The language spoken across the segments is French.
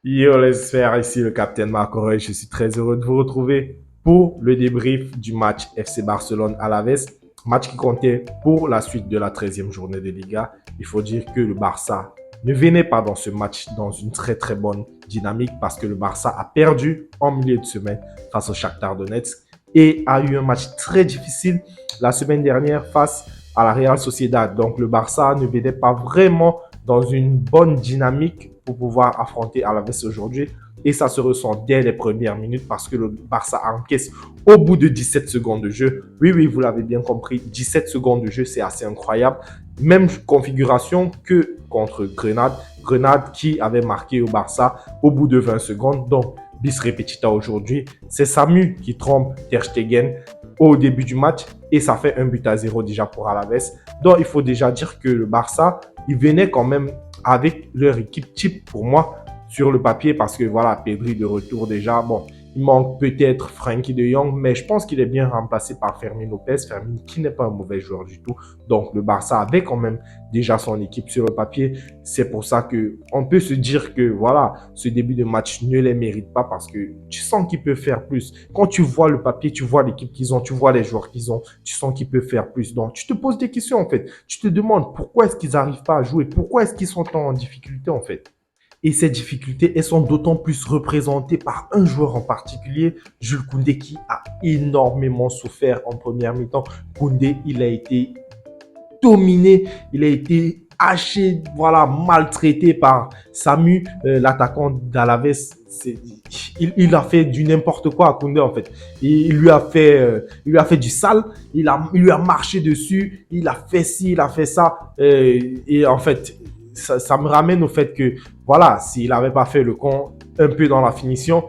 Yo les sphères, ici le capitaine Marco Roy. Je suis très heureux de vous retrouver pour le débrief du match FC Barcelone-Alaves. Match qui comptait pour la suite de la 13e journée de Liga. Il faut dire que le Barça ne venait pas dans ce match dans une très très bonne dynamique parce que le Barça a perdu en milieu de semaine face au Shakhtar Donetsk et a eu un match très difficile la semaine dernière face à la Real Sociedad. Donc le Barça ne venait pas vraiment dans une bonne dynamique pour pouvoir affronter Alaves aujourd'hui. Et ça se ressent dès les premières minutes parce que le Barça encaisse au bout de 17 secondes de jeu. Oui, oui, vous l'avez bien compris, 17 secondes de jeu, c'est assez incroyable. Même configuration que contre Grenade. Grenade qui avait marqué au Barça au bout de 20 secondes. Donc, bis repetita aujourd'hui, c'est Samu qui trompe Ter Stegen au début du match et ça fait 1-0 déjà pour Alaves. Donc, il faut déjà dire que le Barça, il venait quand même avec leur équipe type pour moi sur le papier parce que voilà, Pedri de retour déjà. Bon, il manque peut-être Frenkie de Jong, mais je pense qu'il est bien remplacé par Fermin Lopez. Fermin qui n'est pas un mauvais joueur du tout. Donc le Barça avait quand même déjà son équipe sur le papier. C'est pour ça que on peut se dire que voilà, ce début de match ne les mérite pas parce que tu sens qu'ils peuvent faire plus. Quand tu vois le papier, tu vois l'équipe qu'ils ont, tu vois les joueurs qu'ils ont, tu sens qu'ils peuvent faire plus. Donc tu te poses des questions en fait. Tu te demandes pourquoi est-ce qu'ils n'arrivent pas à jouer, pourquoi est-ce qu'ils sont en difficulté en fait. Et ces difficultés, elles sont d'autant plus représentées par un joueur en particulier, Jules Koundé, qui a énormément souffert en première mi-temps. Koundé, il a été dominé, il a été haché, voilà, maltraité par Samu, l'attaquant d'Alaves. Il a fait du n'importe quoi à Koundé en fait. Il lui a fait du sale, il lui a marché dessus, il a fait ci, il a fait ça. Et en fait, ça me ramène au fait que, voilà, s'il n'avait pas fait le con un peu dans la finition,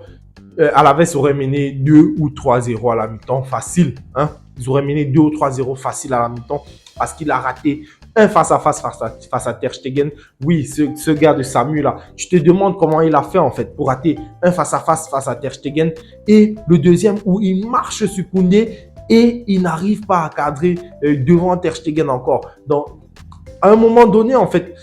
Alaves aurait mené 2 ou 3-0 à la mi-temps, facile. Hein? Ils auraient mené 2 ou 3-0 facile à la mi-temps parce qu'il a raté un face-à-face face à Ter Stegen. Oui, ce gars de Samu là, tu te demandes comment il a fait en fait pour rater un face-à-face face à Ter Stegen. Et le deuxième où il marche sur Koundé et il n'arrive pas à cadrer devant Ter Stegen encore. Donc, à un moment donné, en fait,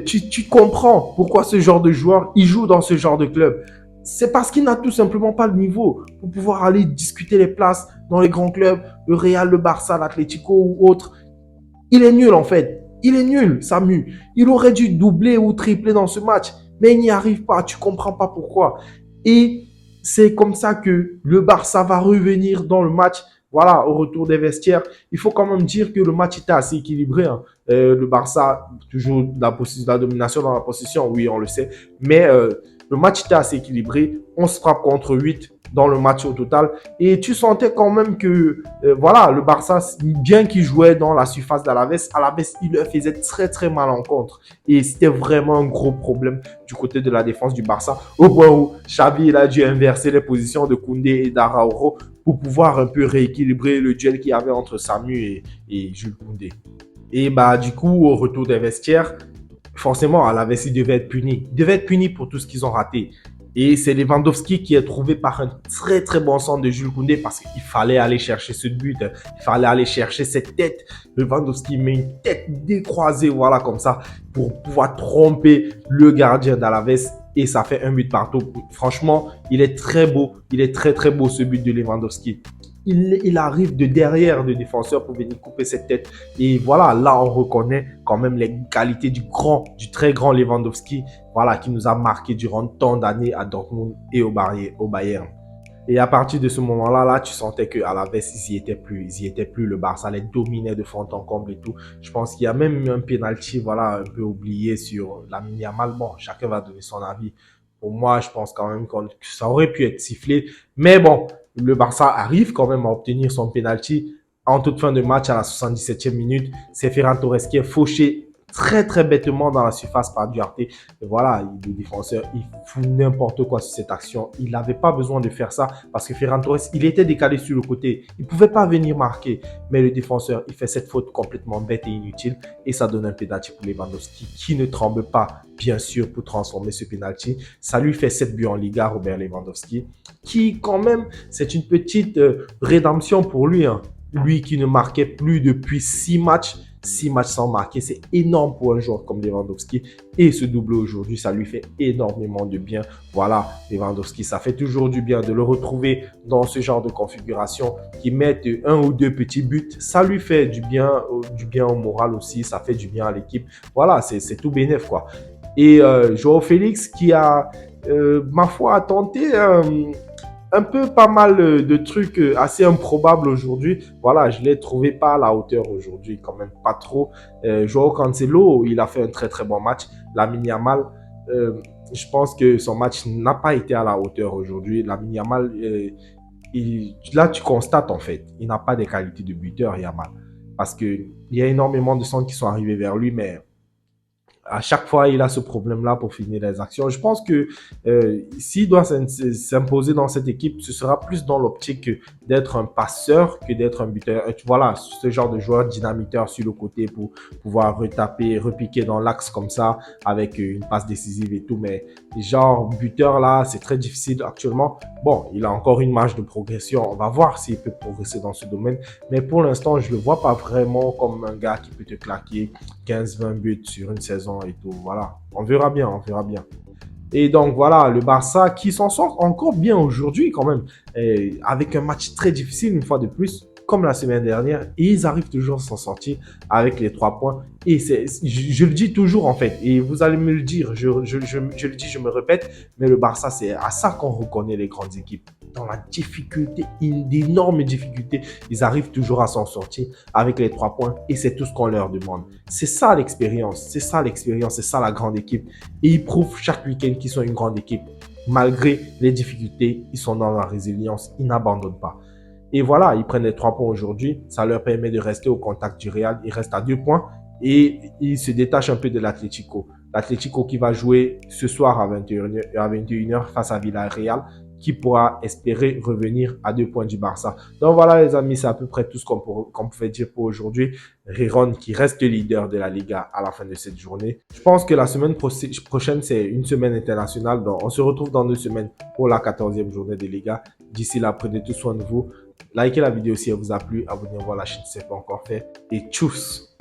tu comprends pourquoi ce genre de joueur, il joue dans ce genre de club. C'est parce qu'il n'a tout simplement pas le niveau pour pouvoir aller discuter les places dans les grands clubs, le Real, le Barça, l'Atlético ou autre. Il est nul en fait. Il est nul, Samu. Il aurait dû doubler ou tripler dans ce match, mais il n'y arrive pas. Tu comprends pas pourquoi. Et c'est comme ça que le Barça va revenir dans le match. Voilà, au retour des vestiaires. Il faut quand même dire que le match était assez équilibré. Hein. Le Barça, toujours la domination dans la possession, oui, on le sait. Mais le match était assez équilibré. On se frappe contre 8 dans le match au total. Et tu sentais quand même que, voilà, le Barça, bien qu'il jouait dans la surface d'Alaves, Alaves, il leur faisait très très mal en contre. Et c'était vraiment un gros problème du côté de la défense du Barça. Au point où Xavi, il a dû inverser les positions de Koundé et d'Araujo pour pouvoir un peu rééquilibrer le duel qu'il y avait entre Samu et Jules Koundé. Et bah, du coup, au retour des vestiaires, forcément, Alaves, il devait être puni. Il devait être puni pour tout ce qu'ils ont raté. Et c'est Lewandowski qui est trouvé par un très très bon centre de Jules Koundé parce qu'il fallait aller chercher ce but, il fallait aller chercher cette tête. Lewandowski met une tête décroisée, voilà, comme ça, pour pouvoir tromper le gardien d'Alaves et ça fait un but partout. Franchement, il est très beau, il est très très beau ce but de Lewandowski. Il arrive de derrière le défenseur pour venir couper cette tête. Et voilà, là, on reconnaît quand même les qualités du très grand Lewandowski, voilà, qui nous a marqué durant tant d'années à Dortmund et au Bayern. Et à partir de ce moment-là, là, tu sentais qu'à la veste, ils y étaient plus. Le Barça les dominait de fond en comble et tout. Je pense qu'il y a même eu un penalty, voilà, un peu oublié sur Lamine Yamal. Bon, chacun va donner son avis. Pour moi, je pense quand même que ça aurait pu être sifflé. Mais bon, le Barça arrive quand même à obtenir son penalty en toute fin de match à la 77e minute. C'est Ferran Torres qui est fauché très très bêtement dans la surface par Duarte. Et voilà, le défenseur, il fout n'importe quoi sur cette action. Il n'avait pas besoin de faire ça parce que Ferran Torres, il était décalé sur le côté. Il ne pouvait pas venir marquer. Mais le défenseur, il fait cette faute complètement bête et inutile et ça donne un penalty pour Lewandowski qui ne tremble pas, bien sûr, pour transformer ce penalty. Ça lui fait 7 buts en Liga, Robert Lewandowski, qui quand même, c'est une petite rédemption pour lui. Hein. Lui qui ne marquait plus depuis 6 matchs. 6 matchs sans marquer, c'est énorme pour un joueur comme Lewandowski. Et ce doublé aujourd'hui, ça lui fait énormément de bien. Voilà, Lewandowski, ça fait toujours du bien de le retrouver dans ce genre de configuration, qui mette un ou deux petits buts. Ça lui fait du bien au moral aussi, ça fait du bien à l'équipe. Voilà, c'est tout bénef, quoi. Et Joao Félix qui a, ma foi, tenté un peu pas mal de trucs assez improbables aujourd'hui. Voilà, je l'ai trouvé pas à la hauteur aujourd'hui, quand même pas trop. Joao Cancelo, il a fait un très très bon match. Lamine Yamal, je pense que son match n'a pas été à la hauteur aujourd'hui. Lamine Yamal, là tu constates en fait, il n'a pas des qualités de buteur, Yamal. Parce qu'il y a énormément de centres qui sont arrivés vers lui, mais à chaque fois, il a ce problème-là pour finir les actions. Je pense que s'il doit s'imposer dans cette équipe, ce sera plus dans l'optique d'être un passeur que d'être un buteur. Voilà, ce genre de joueur dynamiteur sur le côté pour pouvoir retaper, repiquer dans l'axe comme ça avec une passe décisive et tout. Mais genre buteur là, c'est très difficile actuellement. Bon, il a encore une marge de progression. On va voir s'il peut progresser dans ce domaine. Mais pour l'instant, je le vois pas vraiment comme un gars qui peut te claquer 15-20 buts sur une saison et tout. Voilà, on verra bien, on verra bien. Et donc voilà, le Barça qui s'en sort encore bien aujourd'hui quand même, avec un match très difficile une fois de plus, comme la semaine dernière, et ils arrivent toujours à s'en sortir avec les 3 points. Et je le dis toujours en fait, et vous allez me le dire, je le dis, je me répète, mais le Barça, c'est à ça qu'on reconnaît les grandes équipes. Dans la difficulté, d'énormes difficultés, ils arrivent toujours à s'en sortir avec les 3 points, et c'est tout ce qu'on leur demande. C'est ça l'expérience, c'est ça l'expérience, c'est ça la grande équipe. Et ils prouvent chaque week-end qu'ils sont une grande équipe. Malgré les difficultés, ils sont dans la résilience, ils n'abandonnent pas. Et voilà, ils prennent les 3 points aujourd'hui. Ça leur permet de rester au contact du Real. Ils restent à 2 points et ils se détachent un peu de l'Atlético. L'Atlético qui va jouer ce soir à 21h face à Villarreal, qui pourra espérer revenir à 2 points du Barça. Donc voilà les amis, c'est à peu près tout ce qu'on pouvait dire pour aujourd'hui. Riron qui reste leader de la Liga à la fin de cette journée. Je pense que la semaine prochaine, c'est une semaine internationale. Donc on se retrouve dans 2 semaines pour la 14e journée de Liga. D'ici là, prenez tout soin de vous. Likez la vidéo si elle vous a plu. Abonnez-vous à la chaîne si ce n'est pas encore fait. Et tchuss!